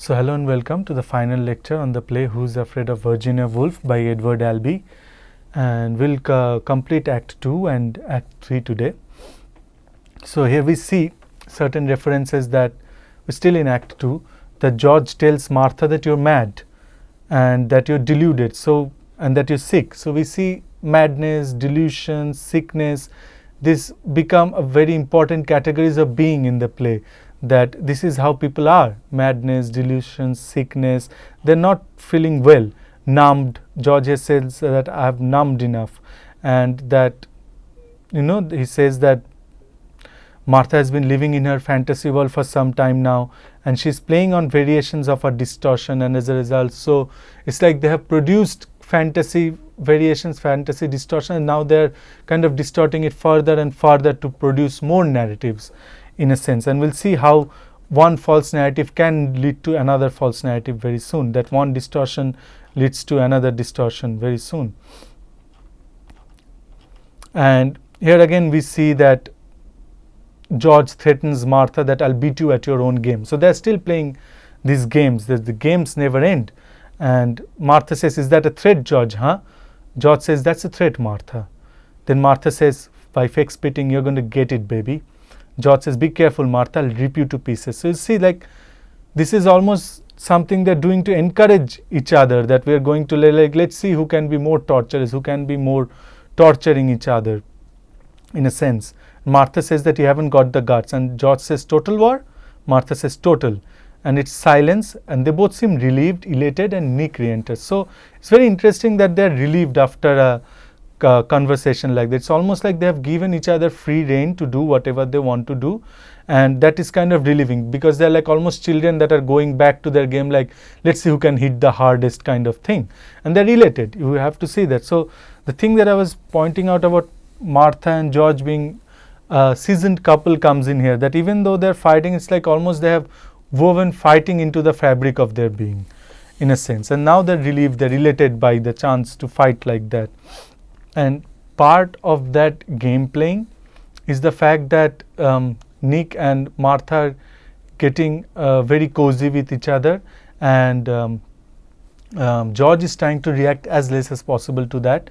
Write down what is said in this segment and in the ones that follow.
So hello and welcome to the final lecture on the play Who's Afraid of Virginia Woolf by Edward Albee, and we'll complete Act 2 and Act 3 today. So here we see certain references that we're still in Act 2, that George tells Martha that you're mad and that you're deluded, so and that you're sick. So we see madness, delusion, sickness, this become a very important categories of being in the play, that this is how people are: madness, delusion, sickness. They're not feeling well, numbed. George says that I have numbed enough, and that, you know, he says that Martha has been living in her fantasy world for some time now, and she's playing on variations of her distortion, and as a result, so it's like they have produced fantasy variations, fantasy distortion, and now they're kind of distorting it further and further to produce more narratives, in a sense. And we'll see how one false narrative can lead to another false narrative very soon, that one distortion leads to another distortion very soon. And here again we see that George threatens Martha that I'll beat you at your own game. So they're still playing these games, the games never end. And Martha says, is that a threat, George, huh? George says, that's a threat, Martha. Then Martha says, by fake spitting, you're going to get it, baby. George says, be careful, Martha, I'll rip you to pieces. So you see, like, this is almost something they're doing to encourage each other, that we're going to, like, let's see who can be more torturous, who can be more torturing each other, in a sense. Martha says that you haven't got the guts, and George says, total war? Martha says, total. And it's silence, and they both seem relieved, elated, and Nick re-enters. So it's very interesting that they're relieved after a conversation like that. It's almost like they have given each other free rein to do whatever they want to do, and that is kind of relieving, because they're like almost children that are going back to their game, like, let's see who can hit the hardest kind of thing. And they're related. You have to see that. So the thing that I was pointing out about Martha and George being a seasoned couple comes in here, that even though they're fighting, it's like almost they have woven fighting into the fabric of their being, in a sense. And now they're relieved, they're related by the chance to fight like that. And part of that game playing is the fact that Nick and Martha are getting very cozy with each other, and George is trying to react as less as possible to that,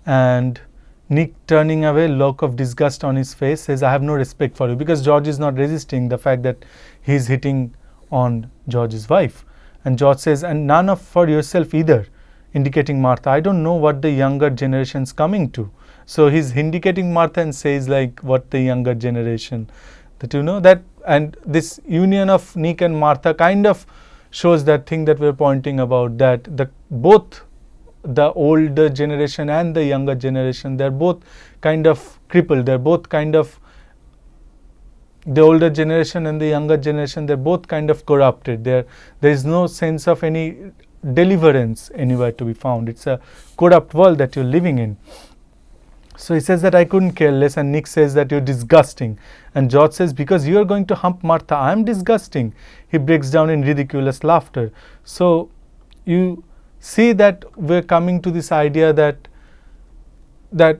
and Nick, turning away, look of disgust on his face, says, I have no respect for you, because George is not resisting the fact that he's hitting on George's wife. And George says, and none of for yourself either, indicating Martha. I don't know what the younger generation's coming to. So he's indicating Martha and says, like, what the younger generation, that, you know, that, and this union of Nick and Martha kind of shows that thing that we're pointing about, that both the older generation and the younger generation, they're both kind of crippled. They're both kind of, the older generation and the younger generation, they're both kind of corrupted. There is no sense of any deliverance anywhere to be found. It's a corrupt world that you're living in. So he says that I couldn't care less, and Nick says that you're disgusting. And George says, because you're going to hump Martha, I'm disgusting. He breaks down in ridiculous laughter. So you see that we're coming to this idea that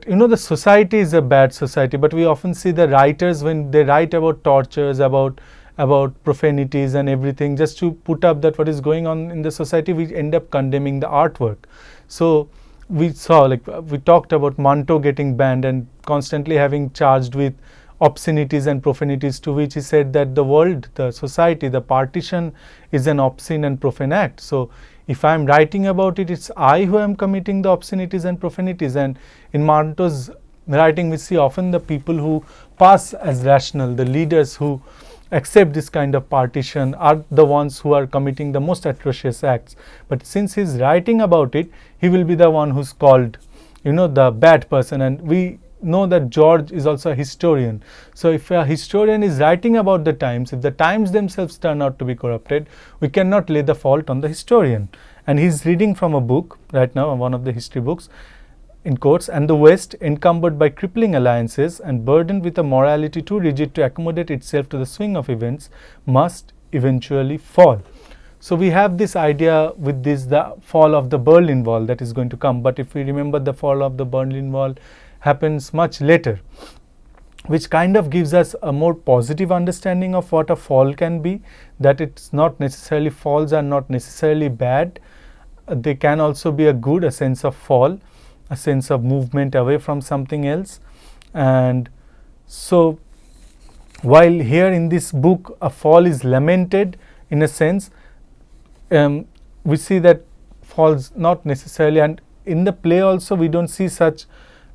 you know, the society is a bad society, but we often see the writers, when they write about tortures, about profanities and everything, just to put up that what is going on in the society, we end up condemning the artwork. So we saw, like, we talked about Manto getting banned and constantly having charged with obscenities and profanities, to which he said that the world, the society, the partition is an obscene and profane act. So if I am writing about it, it's I who am committing the obscenities and profanities. And in Manto's writing, we see often the people who pass as rational, the leaders who accept this kind of partition, are the ones who are committing the most atrocious acts. But since he's writing about it, he will be the one who's called, you know, the bad person. And we know that George is also a historian. So if a historian is writing about the times, if the times themselves turn out to be corrupted, we cannot lay the fault on the historian. And he's reading from a book right now, one of the history books, in quotes, and the West, encumbered by crippling alliances and burdened with a morality too rigid to accommodate itself to the swing of events, must eventually fall. So we have this idea with this, the fall of the Berlin Wall that is going to come. But if we remember, the fall of the Berlin Wall happens much later. which kind of gives us a more positive understanding of what a fall can be, that it's not necessarily, falls are not necessarily bad. They can also be a good, a sense of fall, a sense of movement away from something else. And so while here in this book a fall is lamented in a sense, we see that falls not necessarily, and in the play also we don't see such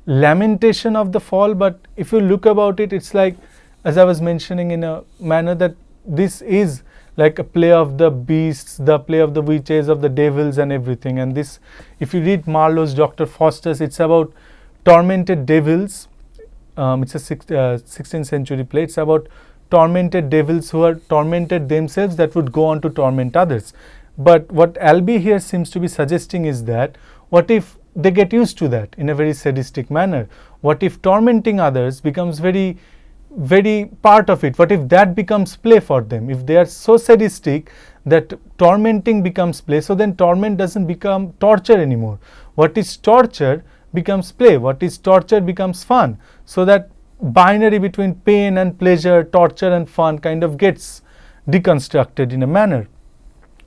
lamentation of the fall, but if you look about it, it's like, as I was mentioning, in a manner that this is like a play of the beasts, the play of the witches, of the devils and everything. And this, if you read Marlowe's Dr. Faustus, it's about tormented devils. It's a 16th century play. It's about tormented devils who are tormented themselves, that would go on to torment others. But what Albee here seems to be suggesting is that, what if they get used to that in a very sadistic manner? What if tormenting others becomes very, very part of it? What if that becomes play for them? If they are so sadistic that tormenting becomes play, so then torment doesn't become torture anymore. What is torture becomes play. What is torture becomes fun. So that binary between pain and pleasure, torture and fun kind of gets deconstructed in a manner.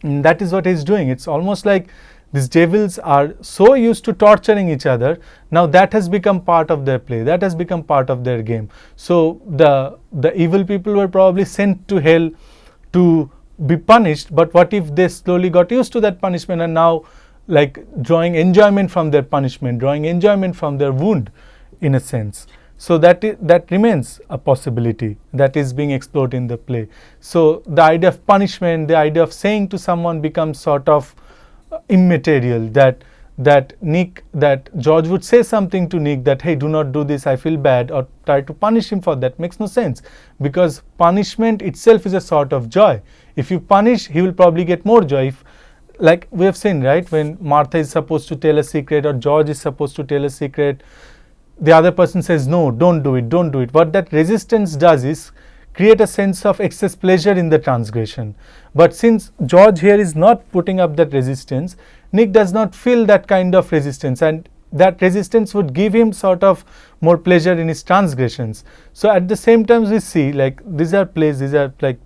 And that is what he's doing. It's almost like these devils are so used to torturing each other, now that has become part of their play, that has become part of their game. So the evil people were probably sent to hell to be punished, but what if they slowly got used to that punishment and now like drawing enjoyment from their punishment, drawing enjoyment from their wound in a sense. So that remains a possibility that is being explored in the play. So the idea of punishment, the idea of saying to someone becomes sort of immaterial, that George would say something to Nick that, hey, do not do this, I feel bad, or try to punish him for that, makes no sense, because punishment itself is a sort of joy. If you punish, he will probably get more joy. If, like we have seen, right, when Martha is supposed to tell a secret or George is supposed to tell a secret, the other person says, no, don't do it, don't do it. What that resistance does is create a sense of excess pleasure in the transgression. But since George here is not putting up that resistance, Nick does not feel that kind of resistance, and that resistance would give him sort of more pleasure in his transgressions. So at the same time we see, like, these are plays, these are like,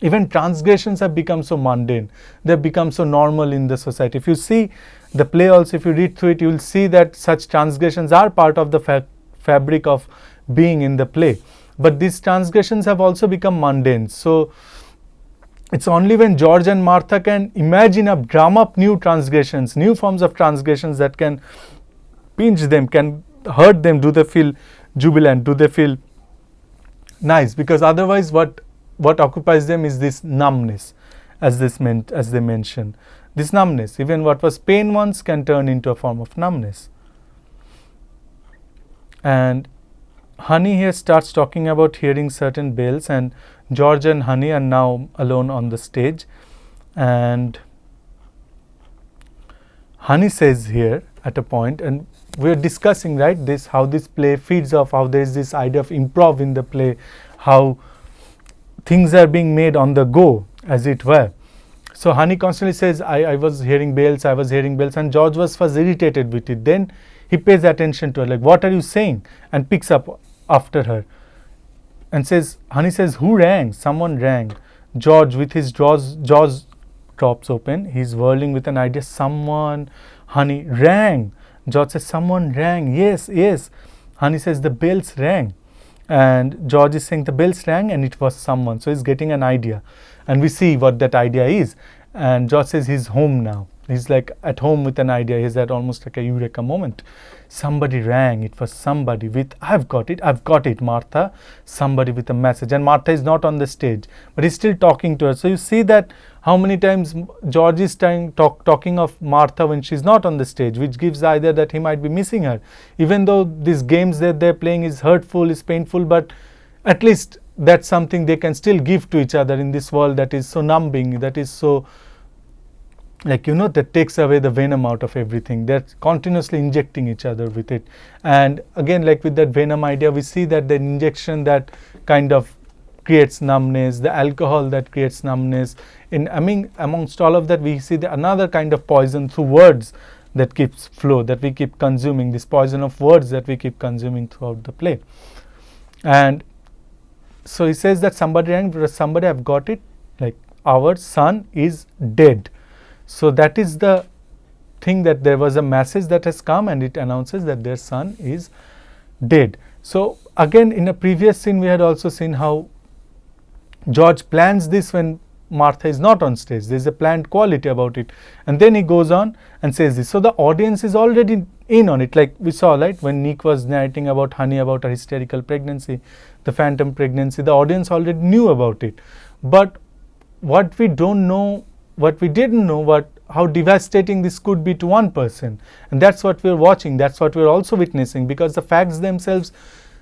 even transgressions have become so mundane, they have become so normal in the society. If you see the play also, if you read through it, you will see that such transgressions are part of the fabric of being in the play. But these transgressions have also become mundane. So it's only when George and Martha can imagine a drum up new transgressions, new forms of transgressions that can pinch them, can hurt them, do they feel jubilant, do they feel nice? Because otherwise what occupies them is this numbness, as they mention. This numbness, even what was pain once, can turn into a form of numbness. And Honey here starts talking about hearing certain bells, and George and Honey are now alone on the stage, and Honey says here at a point, and we are discussing, right, this, how this play feeds off, how there is this idea of improv in the play, how things are being made on the go, as it were. So Honey constantly says, I was hearing bells, and George was first irritated with it. Then he pays attention to her, like, what are you saying? And picks up after her and says, Honey says, who rang? Someone rang. George, with his jaws drops open, he's whirling with an idea, someone. Honey, rang. George says, someone rang. Yes, yes. Honey says, the bells rang. And George is saying the bells rang and it was someone. So he's getting an idea, and we see what that idea is. And George says he's home now. He's like at home with an idea. He's at almost like a eureka moment. Somebody rang. It was somebody with, I've got it, Martha. Somebody with a message. And Martha is not on the stage, but he's still talking to her. So you see that how many times George is talking of Martha when she's not on the stage, which gives the idea that he might be missing her. Even though these games that they're playing is hurtful, is painful, but at least that's something they can still give to each other in this world that is so numbing, that is so, like, you know, that takes away the venom out of everything. They're continuously injecting each other with it. And again, like with that venom idea, we see that the injection that kind of creates numbness, the alcohol that creates numbness. Amongst all of that, we see another kind of poison through words that keeps flow, that we keep consuming, this poison of words that we keep consuming throughout the play. And so he says that somebody have got it, like our son is dead. So that is the thing, that there was a message that has come and it announces that their son is dead. So again, in a previous scene we had also seen how George plans this when Martha is not on stage. There is a planned quality about it, and then he goes on and says this. So the audience is already in on it, like we saw, right, when Nick was narrating about Honey, about her hysterical pregnancy, the phantom pregnancy, the audience already knew about it. But what we don't know, what we didn't know, what how devastating this could be to one person, and that's what we're watching, that's what we're also witnessing, because the facts themselves,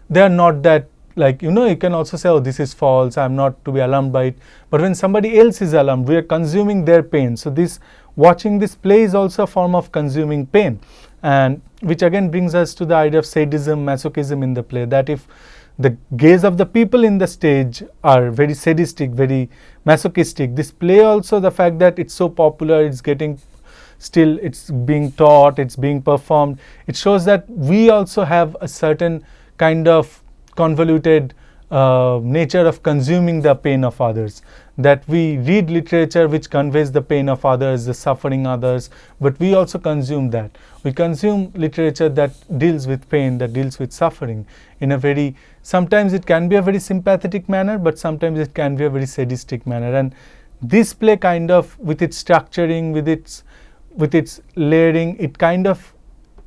they are not that, like, you know, you can also say, oh, this is false, I'm not to be alarmed by it. But when somebody else is alarmed, we are consuming their pain. So this, watching this play is also a form of consuming pain, and which again brings us to the idea of sadism, masochism in the play, that if the gaze of the people in the stage are very sadistic, very masochistic, this play also, the fact that it's so popular, it's getting, still it's being taught, it's being performed, it shows that we also have a certain kind of convoluted nature of consuming the pain of others, that we read literature which conveys the pain of others, the suffering others, but we also consume that. We consume literature that deals with pain, that deals with suffering in a very, sometimes it can be a very sympathetic manner, but sometimes it can be a very sadistic manner. And this play kind of, with its structuring, with its layering, it kind of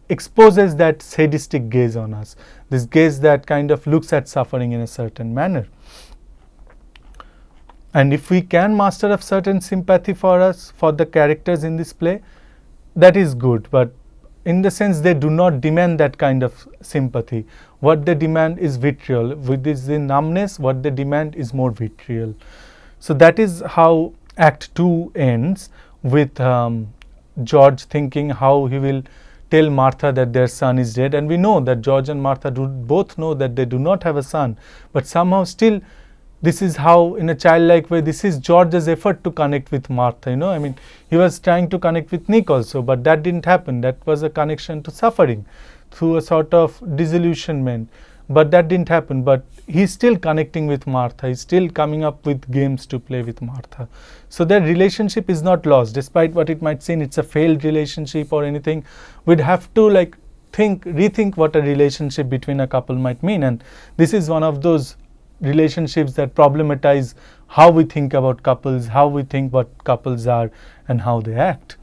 exposes that sadistic gaze on us, this gaze that kind of looks at suffering in a certain manner. And if we can master a certain sympathy for us, for the characters in this play, that is good, but in the sense they do not demand that kind of sympathy. What they demand is vitriol. With this numbness, what they demand is more vitriol. So that is how Act 2 ends, with George thinking how he will tell Martha that their son is dead. And we know that George and Martha both know that they do not have a son, but somehow still this is how, in a childlike way, this is George's effort to connect with Martha. You know, I mean, he was trying to connect with Nick also, but that didn't happen. That was a connection to suffering through a sort of disillusionment, but that didn't happen. But he's still connecting with Martha, he's still coming up with games to play with Martha. So their relationship is not lost, despite what it might seem it's a failed relationship or anything. We'd have to like rethink what a relationship between a couple might mean. And this is one of those relationships that problematize how we think about couples, how we think what couples are, and how they act.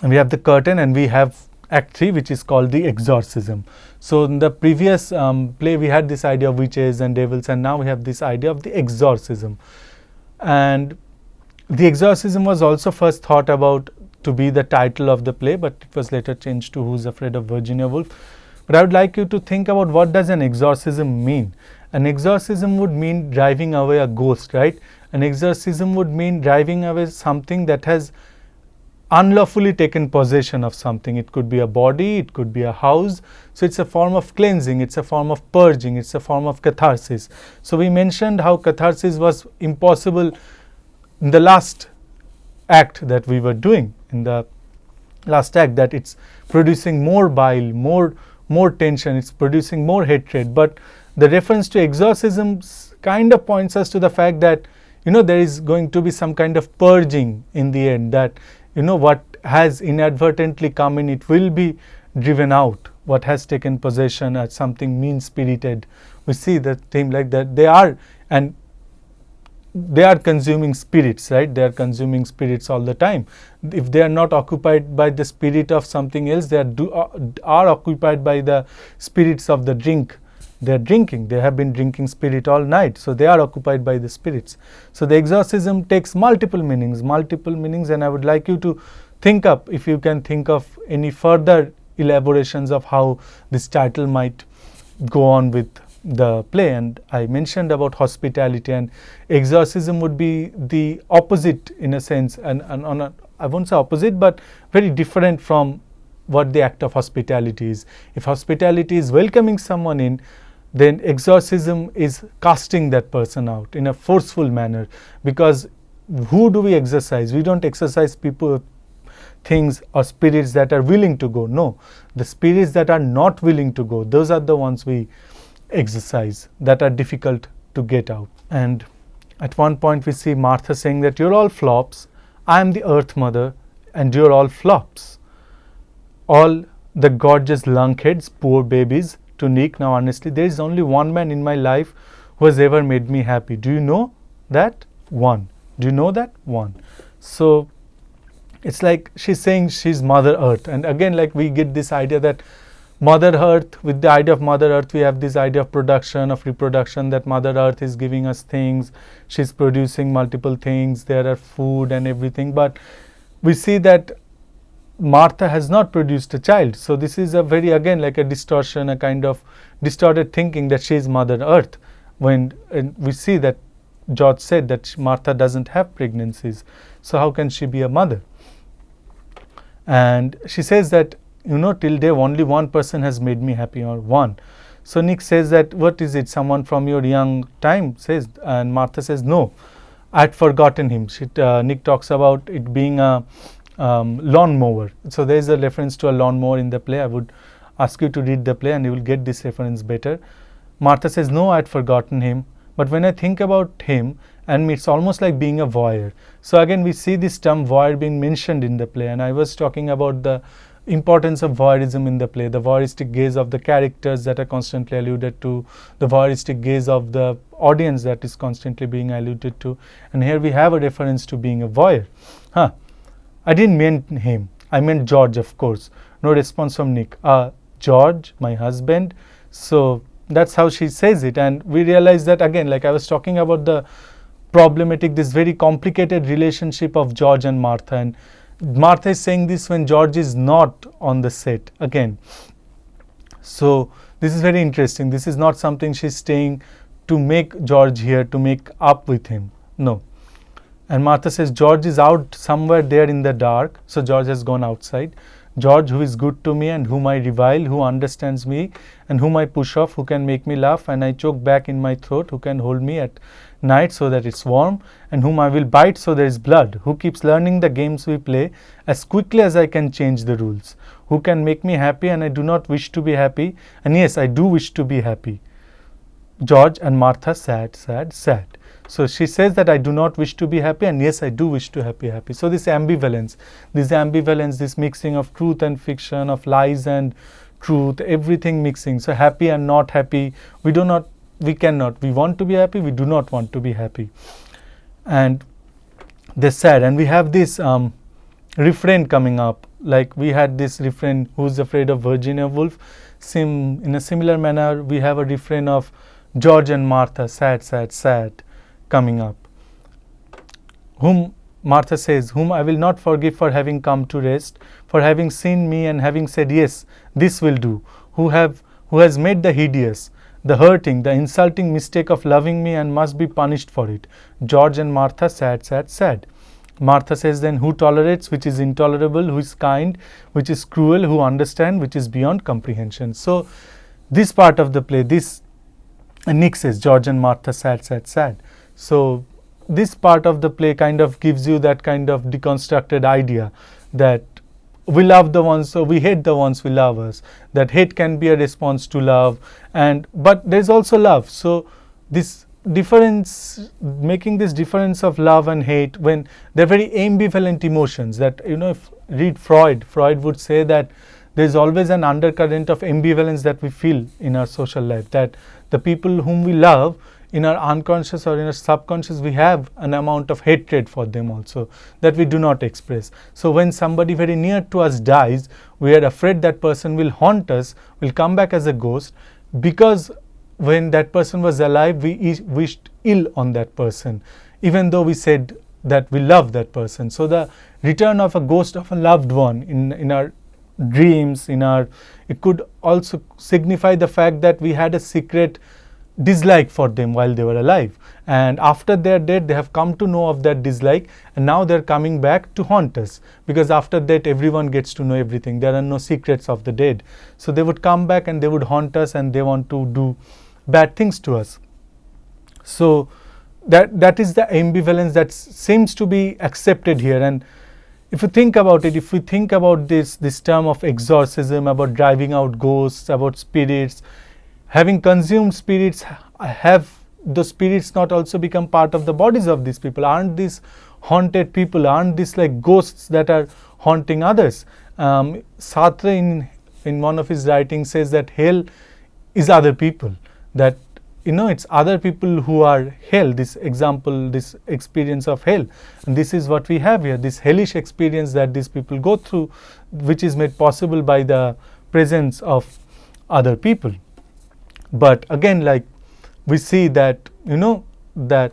And we have the curtain, and we have Act 3, which is called the exorcism. So in the previous play we had this idea of witches and devils, and now we have this idea of the exorcism. And the exorcism was also first thought about to be the title of the play, but it was later changed to Who's Afraid of Virginia Woolf. But I would like you to think about, what does an exorcism mean? An exorcism would mean driving away a ghost, right? An exorcism would mean driving away something that has unlawfully taken possession of something. It could be a body, it could be a house. So it's a form of cleansing, it's a form of purging, it's a form of catharsis. So we mentioned how catharsis was impossible in the last act that we were doing, in the last act, that it's producing more bile, more tension, it's producing more hatred. But the reference to exorcism kind of points us to the fact that, you know, there is going to be some kind of purging in the end, that, you know, what has inadvertently come in, it will be driven out. What has taken possession as something mean-spirited. We see the thing like that. They are consuming spirits, right? They are consuming spirits all the time. If they are not occupied by the spirit of something else, they are occupied by the spirits of the drink. They are drinking. They have been drinking spirit all night. So they are occupied by the spirits. So the exorcism takes multiple meanings, and I would like you to think up, if you can think of any further elaborations of how this title might go on with the play. And I mentioned about hospitality, and exorcism would be the opposite in a sense, and I won't say opposite, but very different from what the act of hospitality is. If hospitality is welcoming someone in, then exorcism is casting that person out in a forceful manner. Because who do we exorcise? We don't exorcise people, things or spirits that are willing to go. No, the spirits that are not willing to go, those are the ones we exercise that are difficult to get out. And at one point we see Martha saying that you're all flops, I am the Earth Mother and you're all flops. All the gorgeous lunkheads, poor babies. To Nick, now honestly, there is only one man in my life who has ever made me happy. Do you know that? One. Do you know that? One. So it's like she's saying she's Mother Earth. And again, like we get this idea that Mother Earth, with the idea of Mother Earth, we have this idea of production, of reproduction, that Mother Earth is giving us things, she's producing multiple things, there are food and everything. But we see that Martha has not produced a child. So this is a very, again, like a distortion, a kind of distorted thinking that she is Mother Earth. When we see that George said that Martha doesn't have pregnancies. So how can she be a mother? And she says that, you know, till day only one person has made me happy, or one. So Nick says that, what is it? Someone from your young time says, and Martha says, no, I had forgotten him. Nick talks about it being a lawnmower. So there is a reference to a lawnmower in the play. I would ask you to read the play and you will get this reference better. Martha says, no, I had forgotten him. But when I think about him, and it's almost like being a voyeur. So again, we see this term voyeur being mentioned in the play. And I was talking about the importance of voyeurism in the play, the voyeuristic gaze of the characters that are constantly alluded to, the voyeuristic gaze of the audience that is constantly being alluded to. And here we have a reference to being a voyeur. I didn't mean him. I meant George, of course. No response from Nick. George, my husband. So that's how she says it. And we realize that, again, like I was talking about the problematic, this very complicated relationship of George and Martha. And Martha is saying this when George is not on the set again. So this is very interesting. This is not something she's saying to make George here, to make up with him. No. And Martha says George is out somewhere there in the dark. So George has gone outside. George, who is good to me and whom I revile, who understands me and whom I push off, who can make me laugh and I choke back in my throat, who can hold me at night so that it's warm, and whom I will bite so there is blood, who keeps learning the games we play as quickly as I can change the rules, who can make me happy and I do not wish to be happy, and yes, I do wish to be happy. George and Martha, sad, sad, sad. So she says that I do not wish to be happy, and yes, I do wish to be happy. So this ambivalence, this mixing of truth and fiction, of lies and truth, everything mixing. So happy and not happy, we cannot. We want to be happy, we do not want to be happy. And they're sad. And we have this refrain coming up. Like we had this refrain, who's afraid of Virginia Woolf. In a similar manner, we have a refrain of George and Martha, sad, sad, sad, coming up. Whom Martha says, whom I will not forgive for having come to rest, for having seen me and having said, yes, this will do, who has made the hideous, the hurting, the insulting mistake of loving me and must be punished for it. George and Martha, sad, sad, sad. Martha says then, who tolerates which is intolerable, who is kind, which is cruel, who understands which is beyond comprehension. So this part of the play, and Nick says, George and Martha, sad, sad, sad. So this part of the play kind of gives you that kind of deconstructed idea that we love the ones, so we hate the ones we love us. That hate can be a response to love, but there's also love. So this difference, making this difference of love and hate, when they're very ambivalent emotions, that, you know, if read Freud would say that there's always an undercurrent of ambivalence that we feel in our social life, that the people whom we love, in our unconscious or in our subconscious, we have an amount of hatred for them also that we do not express. So when somebody very near to us dies, we are afraid that person will haunt us, will come back as a ghost, because when that person was alive, we wished ill on that person, even though we said that we love that person. So the return of a ghost of a loved one in our dreams, it could also signify the fact that we had a secret dislike for them while they were alive, and after their death they have come to know of that dislike, and now they're coming back to haunt us, because after that everyone gets to know everything. There are no secrets of the dead, so they would come back and they would haunt us and they want to do bad things to us. So that is the ambivalence that seems to be accepted here. And if you think about it, if we think about this term of exorcism, about driving out ghosts, about spirits, having consumed spirits, have the spirits not also become part of the bodies of these people? Aren't these haunted people? Aren't these like ghosts that are haunting others? Sartre in one of his writings says that hell is other people, that it's other people who are hell, this example, this experience of hell. And this is what we have here, this hellish experience that these people go through, which is made possible by the presence of other people. But again, like we see that that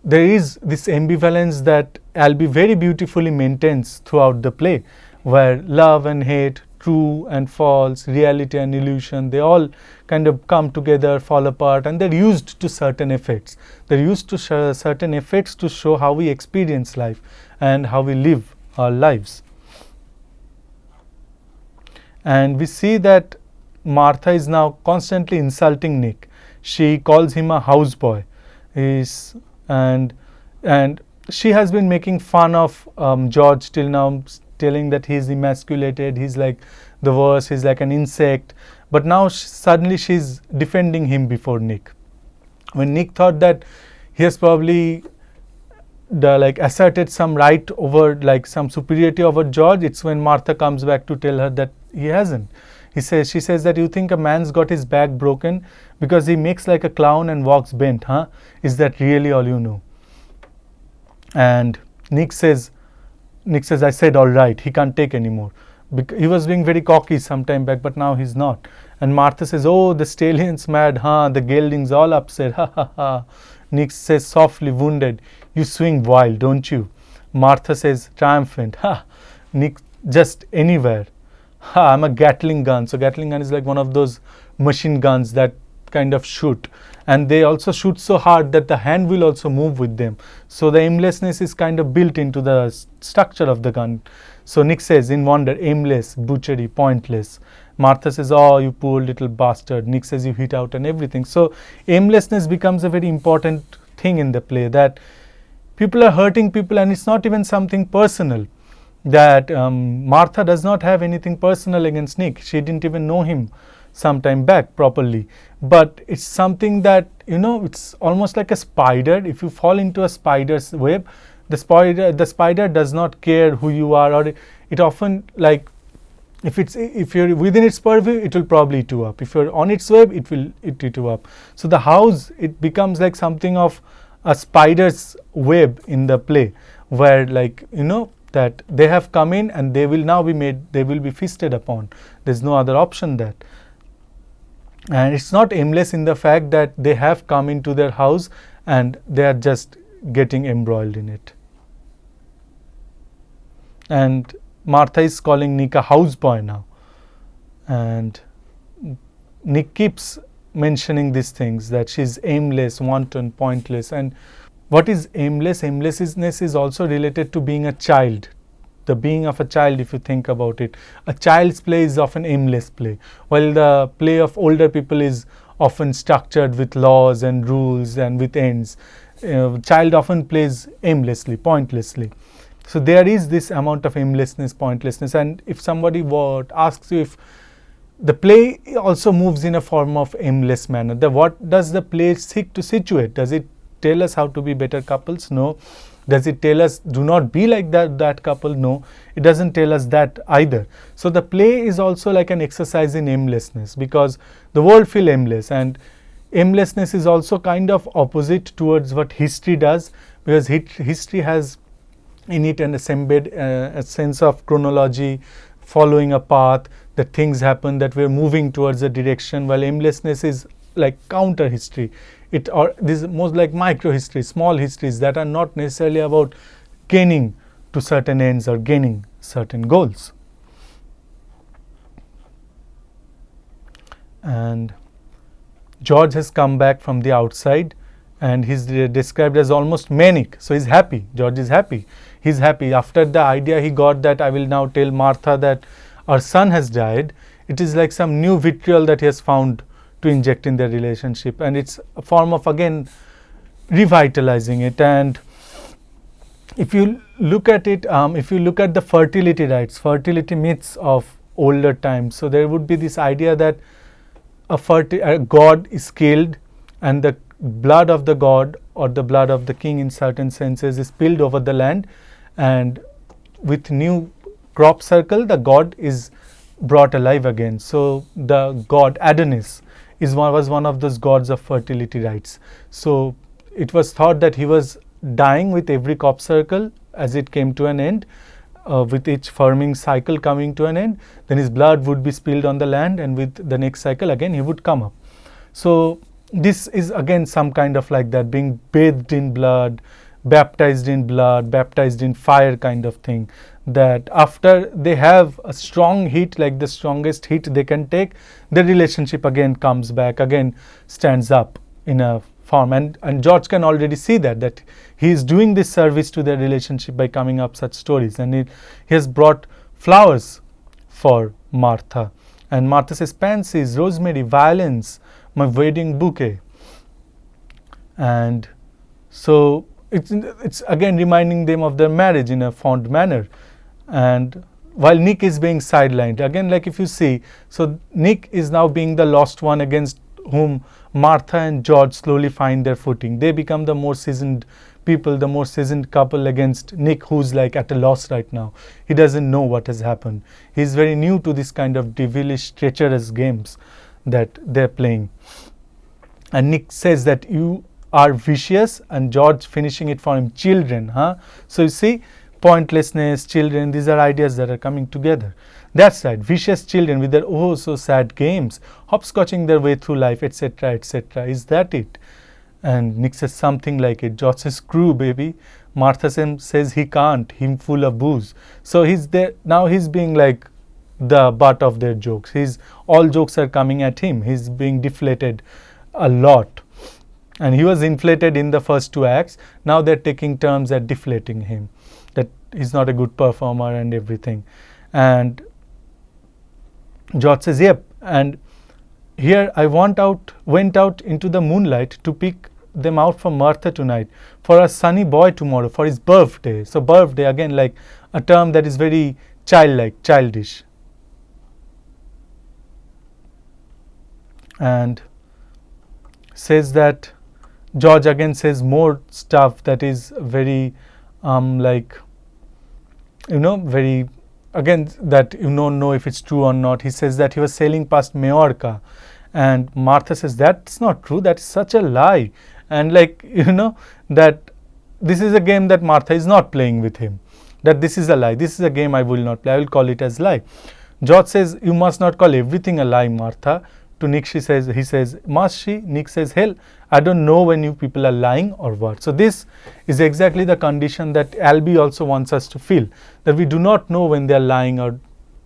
there is this ambivalence that Albee very beautifully maintains throughout the play, where love and hate, true and false, reality and illusion, they all kind of come together, fall apart, and they're used to certain effects. They're used to certain effects to show how we experience life and how we live our lives. And we see that Martha is now constantly insulting Nick. She calls him a houseboy, and she has been making fun of George till now, telling that he's emasculated, he's like the worst, he's like an insect. But now suddenly she's defending him before Nick. When Nick thought that he has probably asserted some right over, like some superiority over George, it's when Martha comes back to tell her that he hasn't. She says that, you think a man's got his back broken because he makes like a clown and walks bent, huh? Is that really all you know? And Nick says, I said all right, he can't take anymore. He was being very cocky some time back, but now he's not. And Martha says, oh, the stallion's mad, huh? The gelding's all upset, ha ha ha. Nick says softly, wounded, you swing wild, don't you? Martha says triumphant, ha. Nick, just anywhere. Ha, I'm a Gatling gun. So Gatling gun is like one of those machine guns that kind of shoot, and they also shoot so hard that the hand will also move with them. So the aimlessness is kind of built into the structure of the gun. So Nick says in wonder, aimless, butchery, pointless. Martha says, oh, you poor little bastard. Nick says, you hit out and everything. So aimlessness becomes a very important thing in the play, that people are hurting people, and it's not even something personal. That Martha does not have anything personal against Nick. She didn't even know him some time back properly. But it's something that, it's almost like a spider. If you fall into a spider's web, the spider does not care who you are, or it often, like, if you're within its purview, it will probably eat you up. If you're on its web, it will eat you up. So the house, it becomes like something of a spider's web in the play, where, like, that they have come in and they will now be feasted upon. There's no other option that. And it's not aimless in the fact that they have come into their house and they are just getting embroiled in it. And Martha is calling Nick a houseboy now. And Nick keeps mentioning these things, that she's aimless, wanton, pointless. And what is aimless? Aimlessness is also related to being a child. The being of a child, if you think about it. A child's play is often aimless play, while the play of older people is often structured with laws and rules and with ends. Child often plays aimlessly, pointlessly. So there is this amount of aimlessness, pointlessness. And if somebody asks you if the play also moves in a form of aimless manner, what does the play seek to situate? Does it tell us how to be better couples? No. Does it tell us do not be like that couple? No, it doesn't tell us that either. So the play is also like an exercise in aimlessness, because the world feels aimless, and aimlessness is also kind of opposite towards what history does, because history has in it an a sense of chronology, following a path, that things happen, that we're moving towards a direction, while aimlessness is like counter history. This is most like micro histories, small histories that are not necessarily about gaining to certain ends or gaining certain goals. And George has come back from the outside, and he's described as almost manic. So he's happy. George is happy. He's happy after the idea he got that I will now tell Martha that our son has died. It is like some new vitriol that he has found to inject in their relationship, and it's a form of, again, revitalizing it. And if you look at it, if you look at the fertility rites, fertility myths of older times, so there would be this idea that a god is killed, and the blood of the god or the blood of the king in certain senses is spilled over the land, and with new crop circle the god is brought alive again. So the god Adonis was one of those gods of fertility rites. So it was thought that he was dying with every crop circle as it came to an end, with each farming cycle coming to an end, then his blood would be spilled on the land, and with the next cycle again he would come up. So this is again some kind of like that, being bathed in blood, baptized in fire kind of thing, that after they have a strong heat, like the strongest heat they can take, the relationship again comes back, again stands up in a form. And George can already see that he is doing this service to their relationship by coming up such stories, and he has brought flowers for Martha, and Martha says, pansies, rosemary, violets, my wedding bouquet. And so it's again reminding them of their marriage in a fond manner. And while Nick is being sidelined, again, like if you see, so Nick is now being the lost one against whom Martha and George slowly find their footing. They become the more seasoned people, the more seasoned couple against Nick, who's like at a loss right now. He doesn't know what has happened. He's very new to this kind of devilish, treacherous games that they're playing. And Nick says that you are vicious, and George finishing it for him, children, huh? So you see, pointlessness, children, these are ideas that are coming together. That's right, vicious children with their oh so sad games, hopscotching their way through life, etc., etc. Is that it? And Nick says something like it. George says, screw, baby. Martha says he can't, him full of booze. So he's there, now he's being like the butt of their jokes. All jokes are coming at him. He's being deflated a lot. And he was inflated in the first two acts. Now they're taking turns at deflating him, that he's not a good performer and everything. And George says, yep. And here I went out into the moonlight to pick them out for Martha tonight, for a sunny boy tomorrow, for his birthday. So birthday, again, like a term that is very childlike, childish. And says that George again says more stuff that is very like, very, again, that you don't know if it's true or not. He says that he was sailing past Majorca, and Martha says that's not true, that's such a lie. And like, that this is a game that Martha is not playing with him, that this is a lie, this is a game I will not play, I will call it as lie. George says, you must not call everything a lie, Martha. To Nick, he says, must she? Nick says, hell, I don't know when you people are lying or what. So this is exactly the condition that Albee also wants us to feel, that we do not know when they are lying or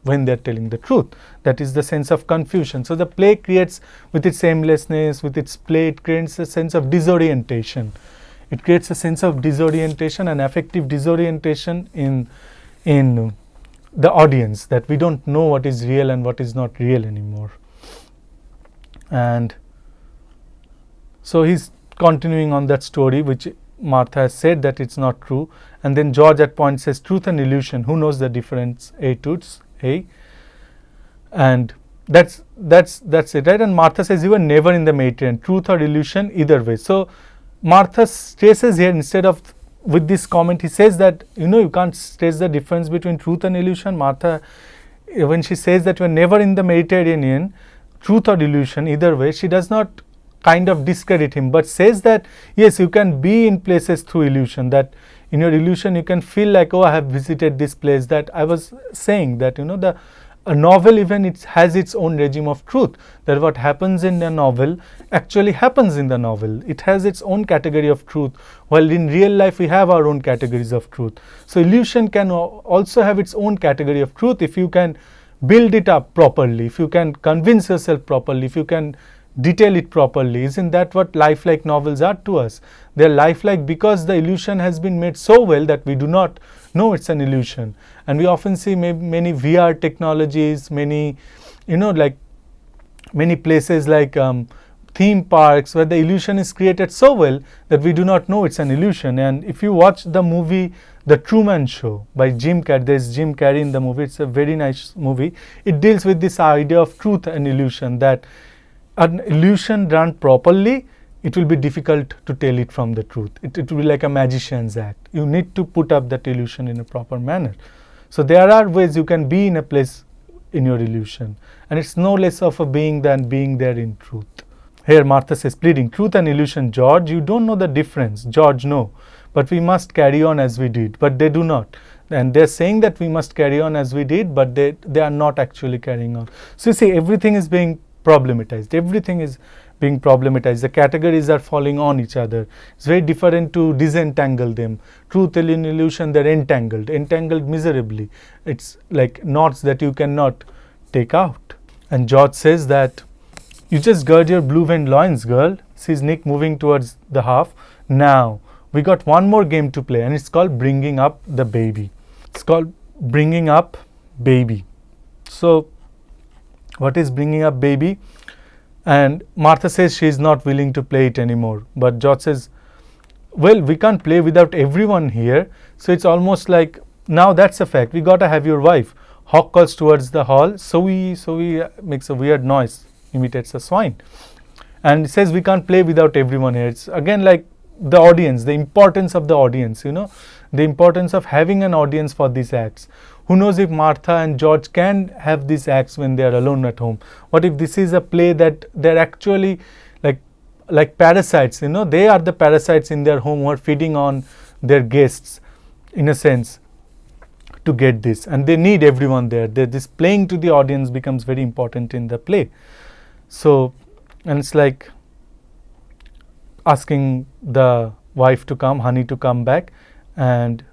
when they are telling the truth. That is the sense of confusion. So the play creates, with its aimlessness, with its play, it creates a sense of disorientation. It creates a sense of disorientation and affective disorientation in the audience, that we don't know what is real and what is not real anymore. And so he's continuing on that story, which Martha has said that it's not true. And then George at point says, truth and illusion, who knows the difference? A toots, hey. And that's it, right? And Martha says, you were never in the Mediterranean, truth or illusion, either way. So Martha stresses here, instead of with this comment, he says that, you can't stress the difference between truth and illusion. Martha, when she says that you were never in the Mediterranean, truth or illusion, either way, she does not kind of discredit him, but says that yes, you can be in places through illusion, that in your illusion you can feel like, oh, I have visited this place. That I was saying that a novel, even it has its own regime of truth, that what happens in a novel actually happens in the novel. It has its own category of truth, while in real life we have our own categories of truth. So illusion can also have its own category of truth if you can build it up properly, if you can convince yourself properly, if you can detail it properly. Isn't that what lifelike novels are to us? They are lifelike because the illusion has been made so well that we do not know it's an illusion. And we often see many VR technologies, many places like theme parks, where the illusion is created so well that we do not know it's an illusion. And if you watch the movie The Truman Show by Jim Carrey, there's Jim Carrey in the movie, it's a very nice movie. It deals with this idea of truth and illusion, that an illusion done properly, it will be difficult to tell it from the truth. It will be like a magician's act. You need to put up that illusion in a proper manner. So there are ways you can be in a place in your illusion, and it's no less of a being than being there in truth. Here Martha says, pleading, truth and illusion, George, you don't know the difference. George, no, but we must carry on as we did. But they do not. And they're saying that we must carry on as we did, but they are not actually carrying on. So you see, everything is being problematized. Everything is being problematized. The categories are falling on each other. It's very different to disentangle them. Truth and illusion, they're entangled miserably. It's like knots that you cannot take out. And George says that, you just gird your blue-veined loins, girl, sees Nick moving towards the half. Now, we got one more game to play, and it's called bringing up the baby. It's called bringing up baby. So, what is bringing up baby? And Martha says she is not willing to play it anymore. But George says, well, we can't play without everyone here. So it's almost like, now that's a fact. We got to have your wife. Hawk calls towards the hall. So he makes a weird noise, imitates a swine. And says we can't play without everyone here. It's again like the audience, the importance of the audience, the importance of having an audience for these acts. Who knows if Martha and George can have these acts when they are alone at home? What if this is a play that they're actually like parasites, they are the parasites in their home who are feeding on their guests, in a sense, to get this. And they need everyone there. This playing to the audience becomes very important in the play. So, and it's like asking the wife to come, honey to come back, and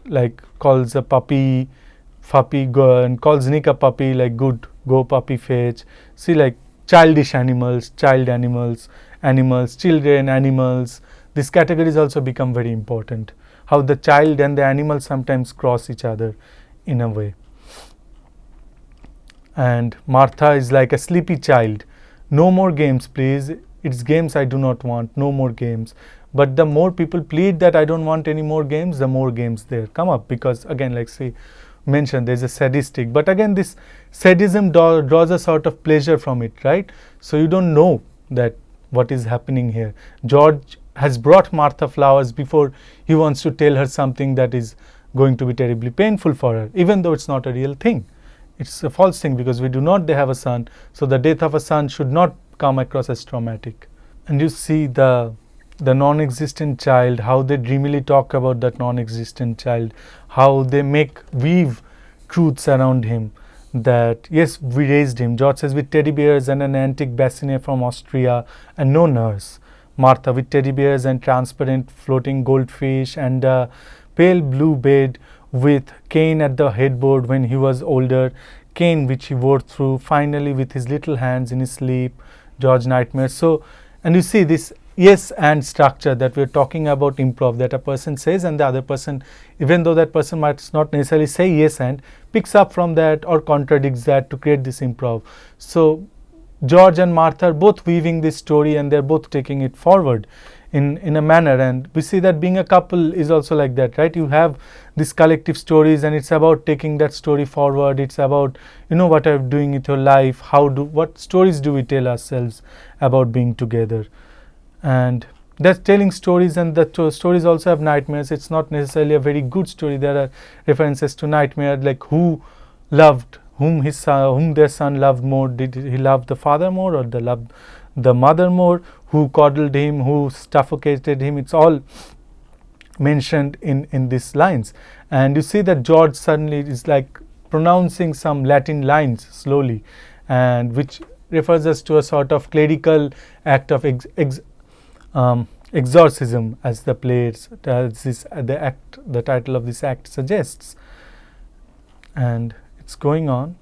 like calls a puppy go, and calls Nick a puppy, like good, go puppy fetch. See, like childish animals, children, animals. These categories also become very important. How the child and the animal sometimes cross each other in a way. And Martha is like a sleepy child. No more games, please. It's games I do not want. No more games. But the more people plead that I don't want any more games, the more games there come up. Because again, like say mentioned, there's a sadistic. But again, this sadism draws a sort of pleasure from it, right? So you don't know that what is happening here. George has brought Martha flowers before he wants to tell her something that is going to be terribly painful for her, even though it's not a real thing. It's a false thing because we do not have a son. So the death of a son should not come across as traumatic. And you see the non-existent child, how they dreamily talk about that non-existent child, how they weave truths around him, that yes, we raised him. George says with teddy bears and an antique bassinet from Austria and no nurse. Martha with teddy bears and transparent floating goldfish and a pale blue bed with cane at the headboard when he was older, cane which he wore through finally with his little hands in his sleep. George nightmare. So, and you see this yes and structure that we're talking about improv, that a person says and the other person, even though that person might not necessarily say yes and, picks up from that or contradicts that to create this improv. So George and Martha are both weaving this story and they're both taking it forward in a manner, and we see that being a couple is also like that, right? You have these collective stories and it's about taking that story forward. It's about, what are you doing with your life? What stories do we tell ourselves about being together? And that's telling stories, and the stories also have nightmares. It's not necessarily a very good story. There are references to nightmare, like whom their son loved more. Did he love the father more or the mother more? Who coddled him? Who suffocated him? It's all mentioned in these lines. And you see that George suddenly is like pronouncing some Latin lines slowly, and which refers us to a sort of clerical act of exorcism, as the title of this act suggests. And it's going on,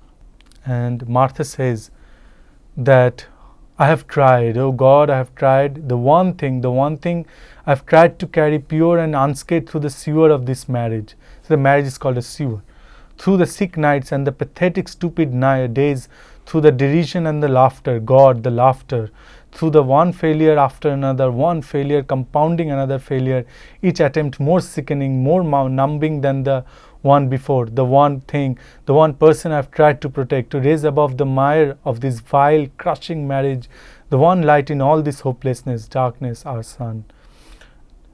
and Martha says that I have tried, oh God, I have tried the one thing I've tried to carry pure and unscathed through the sewer of this marriage. So the marriage is called a sewer. Through the sick nights and the pathetic stupid days, through the derision and the laughter, God, the laughter, through the one failure after another, one failure compounding another failure, each attempt more sickening, more numbing than the one before, the one thing, the one person I've tried to protect, to raise above the mire of this vile, crushing marriage, the one light in all this hopelessness, darkness, our son.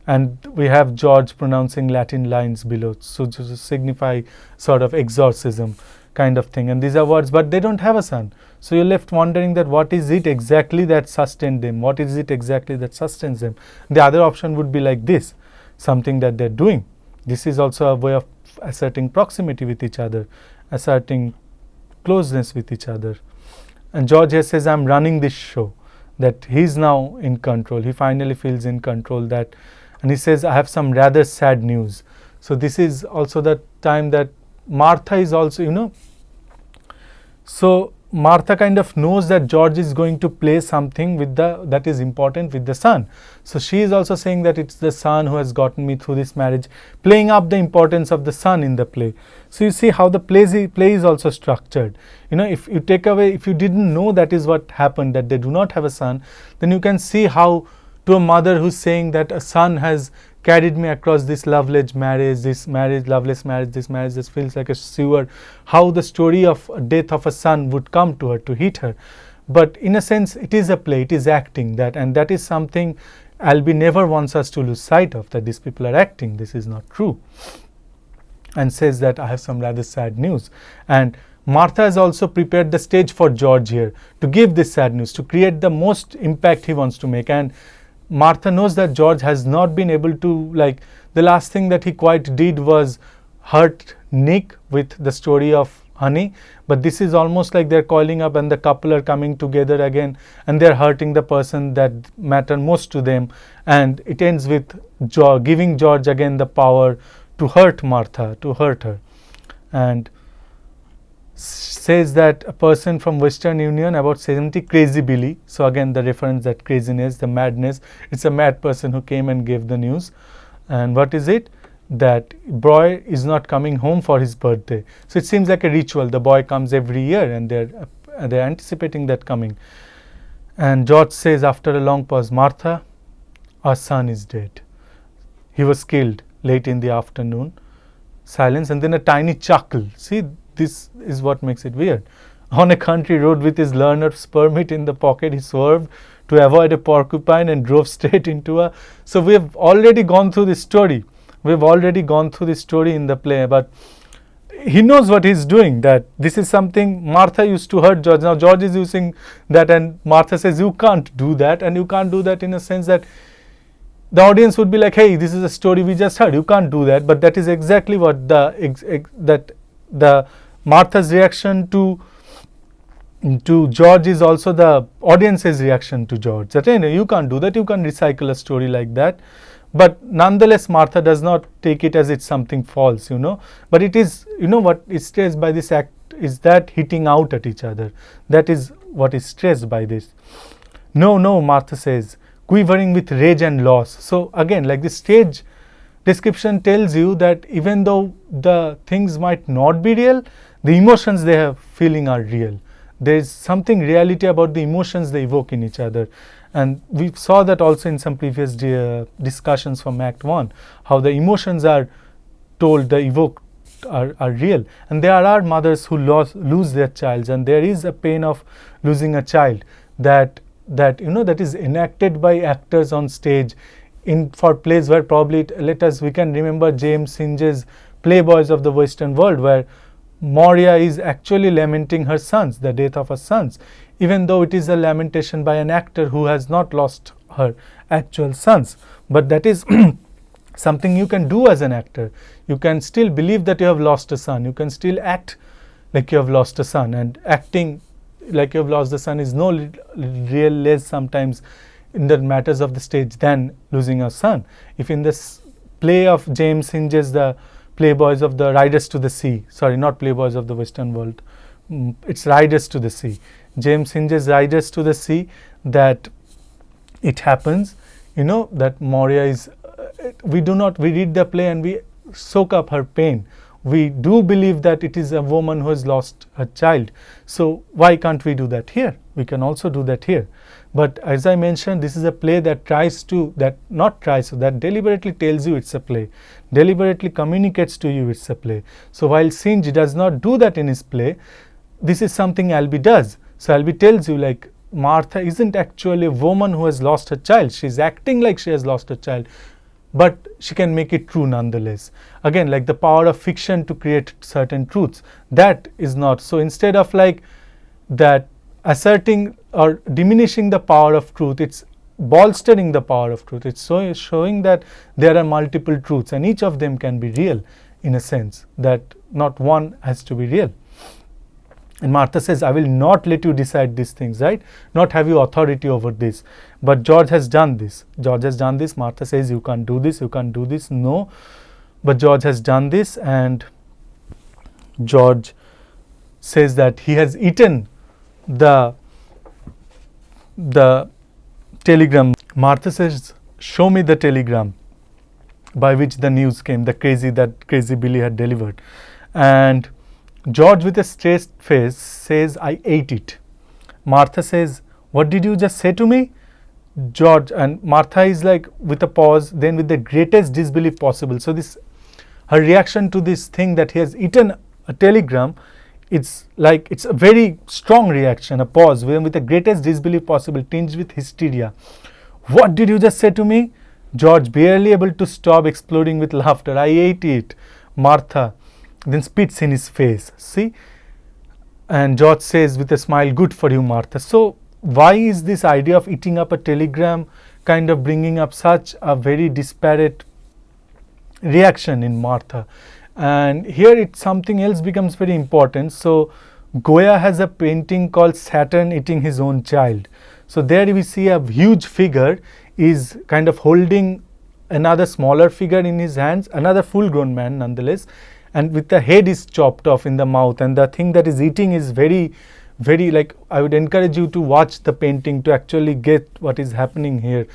And we have George pronouncing Latin lines below, so to signify sort of exorcism kind of thing. And these are words, but they don't have a son. So you're left wondering that what is it exactly that sustained them? What is it exactly that sustains them? The other option would be like this, something that they're doing. This is also a way of asserting proximity with each other, asserting closeness with each other. And George here says, I'm running this show, that he's now in control. He finally feels in control, that, and he says, I have some rather sad news. So this is also the time that Martha is also, so Martha kind of knows that George is going to play something with that is important with the son. So she is also saying that it's the son who has gotten me through this marriage, playing up the importance of the son in the play. So you see how the play is also structured. If you take away, if you didn't know that is what happened, that they do not have a son, then you can see how, to a mother who's saying that a son has carried me across this loveless marriage, this marriage just feels like a sewer, how the story of death of a son would come to her, to hit her. But in a sense, it is a play, it is acting, and that is something Albee never wants us to lose sight of, that these people are acting, this is not true. And says that I have some rather sad news. And Martha has also prepared the stage for George here to give this sad news, to create the most impact he wants to make. And Martha knows that George has not been able to, the last thing that he quite did was hurt Nick with the story of Honey, but this is almost like they're coiling up and the couple are coming together again, and they're hurting the person that matter most to them, and it ends with giving George again the power to hurt Martha, to hurt her. And says that a person from Western Union about 70, Crazy Billy. So again the reference, that craziness, the madness, it's a mad person who came and gave the news. And what is it? That boy is not coming home for his birthday. So it seems like a ritual. The boy comes every year and they're anticipating that coming. And George says after a long pause, Martha, our son is dead. He was killed late in the afternoon. Silence, and then a tiny chuckle. See, this is what makes it weird. On a country road with his learner's permit in the pocket, he swerved to avoid a porcupine and drove straight into a... So we have already gone through this story. We've already gone through this story in the play, but he knows what he's doing, that this is something Martha used to hurt George. Now George is using that, and Martha says, you can't do that, and you can't do that in a sense that the audience would be like, hey, this is a story we just heard, you can't do that. But that is exactly what the Martha's reaction to George is also the audience's reaction to George, that you can't do that, you can't recycle a story like that. But nonetheless, Martha does not take it as it's something false, but it is, what is stressed by this act is that hitting out at each other. That is what is stressed by this. No, Martha says, quivering with rage and loss. So again, like the stage description tells you that even though the things might not be real, the emotions they have feeling are real. There is something reality about the emotions they evoke in each other. And we saw that also in some previous discussions from Act 1, how the emotions are told, the evoked are real. And there are mothers who lose their child, and there is a pain of losing a child that is enacted by actors on stage for plays where probably, we can remember James Hinge's Playboys of the Western World, where Moria is actually lamenting her sons, the death of her sons, even though it is a lamentation by an actor who has not lost her actual sons. But that is something you can do as an actor. You can still believe that you have lost a son. You can still act like you have lost a son, and acting like you have lost the son is no real less sometimes in the matters of the stage than losing a son. If in this play of James Hinge's, the Playboys of the Riders to the Sea, sorry, not Playboys of the Western World, it's Riders to the Sea. James Hinge's Riders to the Sea, that it happens, that Moria is, we read the play and we soak up her pain. we do believe that it is a woman who has lost her child. So why can't we do that here? We can also do that here. But as I mentioned, this is a play that that deliberately tells you it's a play, deliberately communicates to you it's a play. So while Synge does not do that in his play, this is something Albee does. So Albee tells you, like, Martha isn't actually a woman who has lost her child. She's acting like she has lost her child, but she can make it true nonetheless. Again, like the power of fiction to create certain truths. That is not. So instead of like that asserting or diminishing the power of truth, it's bolstering the power of truth. It's showing that there are multiple truths and each of them can be real, in a sense that not one has to be real. And Martha says, I will not let you decide these things, right? Not have you authority over this. But George has done this. George has done this. Martha says, you can't do this, you can't do this. No. But George has done this, and George says that he has eaten the telegram. Martha says, show me the telegram by which the news came, that crazy Billy had delivered. And George, with a straight face, says, I ate it. Martha says, what did you just say to me? George, and Martha is like, with a pause, then with the greatest disbelief possible. So this, her reaction to this thing that he has eaten a telegram, it's like, it's a very strong reaction, a pause, with the greatest disbelief possible, tinged with hysteria. What did you just say to me? George, barely able to stop exploding with laughter. I ate it. Martha then spits in his face. See? And George says with a smile, good for you, Martha. So why is this idea of eating up a telegram kind of bringing up such a very disparate reaction in Martha? And here something else becomes very important. So Goya has a painting called Saturn Eating His Own Child. So there we see a huge figure is kind of holding another smaller figure in his hands, another full grown man nonetheless, and with the head is chopped off in the mouth, and the thing that is eating is very, very, like, I would encourage you to watch the painting to actually get what is happening here,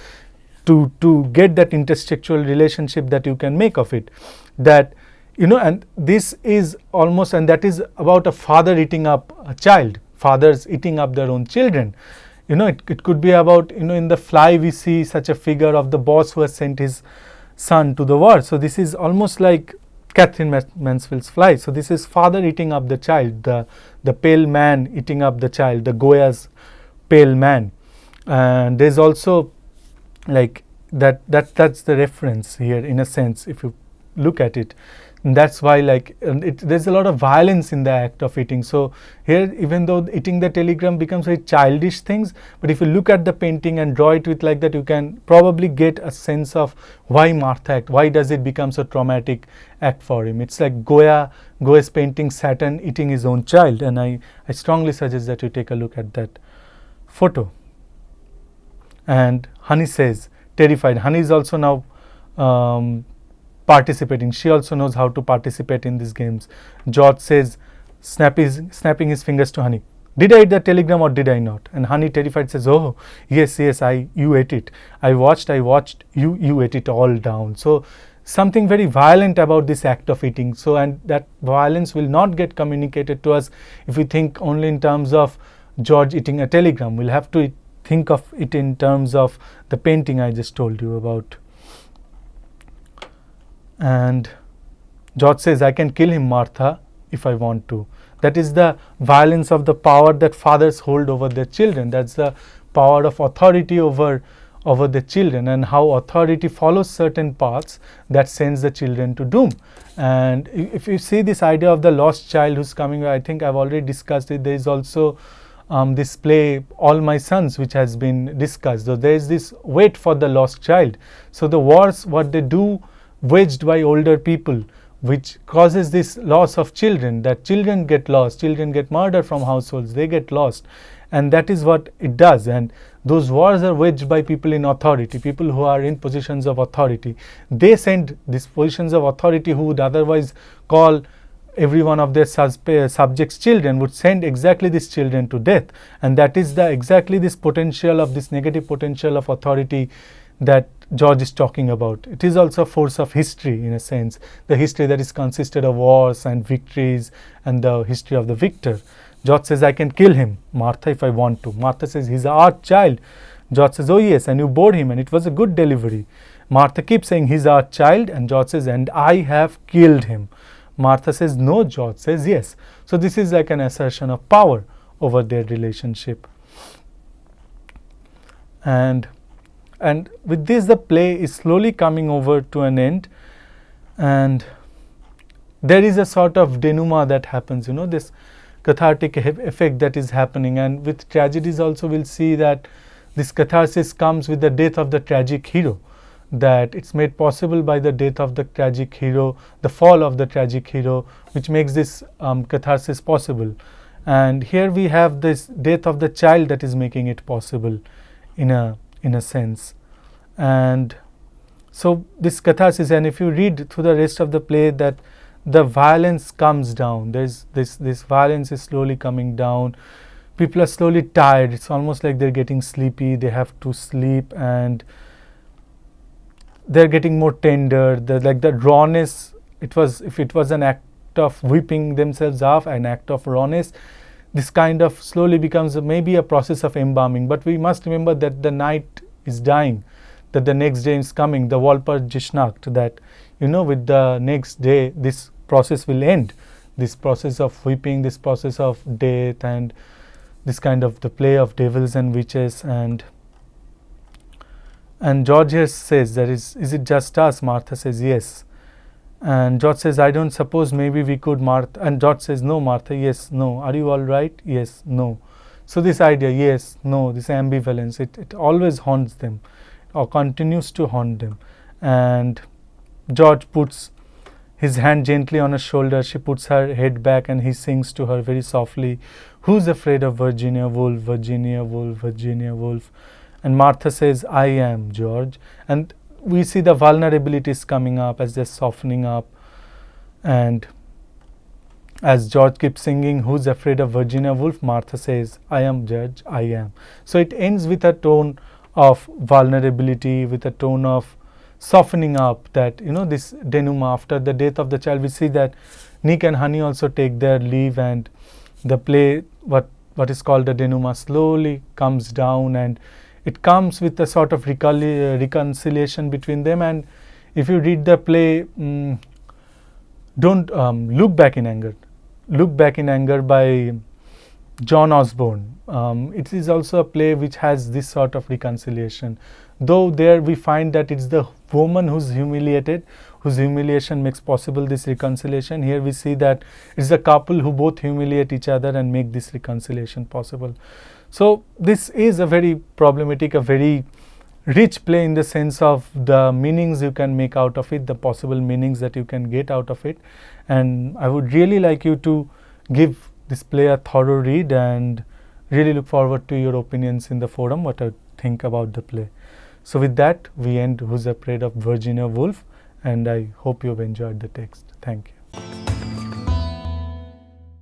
to get that intertextual relationship that you can make of it. That, you know, and this is almost, and that is about a father eating up a child, fathers eating up their own children. You know, it could be about, you know, in The Fly we see such a figure of the boss who has sent his son to the war. So this is almost like Catherine Mansfield's Fly. So this is father eating up the child, the pale man eating up the child, the Goya's pale man. And there's also like that's the reference here, in a sense, if you look at it. And that's why, like, there's a lot of violence in the act of eating. So here, even though eating the telegram becomes very childish things, but if you look at the painting and draw it with like that, you can probably get a sense of why Martha act, why does it become so traumatic act for him. It's like Goya's painting Saturn eating his own child, and I strongly suggest that you take a look at that photo. And Honey says, terrified. Honey is also now participating. She also knows how to participate in these games. George says, snapping his fingers to Honey, did I eat the telegram or did I not? And Honey, terrified, says, oh yes, you ate it. I watched, you ate it all down. So something very violent about this act of eating. So, and that violence will not get communicated to us if we think only in terms of George eating a telegram. We'll have to think of it in terms of the painting I just told you about. And George says, I can kill him, Martha, if I want to. That is the violence of the power that fathers hold over their children. That's the power of authority over the children, and how authority follows certain paths that sends the children to doom. And if you see this idea of the lost child who's coming, I think I've already discussed it. There is also this play, All My Sons, which has been discussed. So there is this wait for the lost child. So the wars, what they do, waged by older people, which causes this loss of children, that children get lost, children get murdered from households, they get lost, and that is what it does. And those wars are waged by people in authority, people who are in positions of authority. They send these positions of authority, who would otherwise call every one of their subjects children, would send exactly these children to death. And that is exactly this potential of this negative potential of authority that George is talking about. It is also a force of history in a sense, the history that is consisted of wars and victories and the history of the victor. George says, I can kill him, Martha, if I want to. Martha says, he's our child. George says, oh yes, and you bore him and it was a good delivery. Martha keeps saying, he's our child, and George says, and I have killed him. Martha says, no, George says, yes. So this is like an assertion of power over their relationship. And with this, the play is slowly coming over to an end, and there is a sort of denouement that happens, this cathartic effect that is happening. And with tragedies also, we'll see that this catharsis comes with the death of the tragic hero, that it's made possible by the death of the tragic hero, the fall of the tragic hero, which makes this catharsis possible. And here we have this death of the child that is making it possible in a sense. And so this catharsis, and if you read through the rest of the play, that the violence comes down. There's this violence is slowly coming down. People are slowly tired. It's almost like they're getting sleepy. They have to sleep, and they're getting more tender. Like the rawness. If it was an act of whipping themselves off, an act of rawness, this kind of slowly becomes maybe a process of embalming. But we must remember that the night is dying, that the next day is coming, the Walpurgisnacht, that with the next day this process will end, this process of weeping, this process of death, and this kind of the play of devils and witches. And George here says, that is it just us? Martha says, yes. And George says, I don't suppose maybe we could, Martha. And George says, no, Martha, yes, no. Are you all right? Yes, no. So this idea, yes, no, this ambivalence, it always haunts them, or continues to haunt them. And George puts his hand gently on her shoulder. She puts her head back, and he sings to her very softly, who's afraid of Virginia Woolf, Virginia Woolf, Virginia Woolf? And Martha says, I am, George. And we see the vulnerabilities coming up as they're softening up. And as George keeps singing, who's afraid of Virginia Woolf? Martha says, I am, George, I am. So it ends with a tone of vulnerability, with a tone of softening up, that this denouement after the death of the child. We see that Nick and Honey also take their leave, and the play, what is called the denouement, slowly comes down, and it comes with a sort of reconciliation between them. And if you read the play, don't look back in anger. Look Back in Anger by John Osborne. It is also a play which has this sort of reconciliation. Though there we find that it's the woman who's humiliated, whose humiliation makes possible this reconciliation. Here we see that it's the couple who both humiliate each other and make this reconciliation possible. So this is a very problematic, a very rich play in the sense of the meanings you can make out of it, the possible meanings that you can get out of it. And I would really like you to give this play a thorough read, and really look forward to your opinions in the forum, what I think about the play. So with that, we end Who's Afraid of Virginia Woolf, and I hope you've enjoyed the text. Thank you.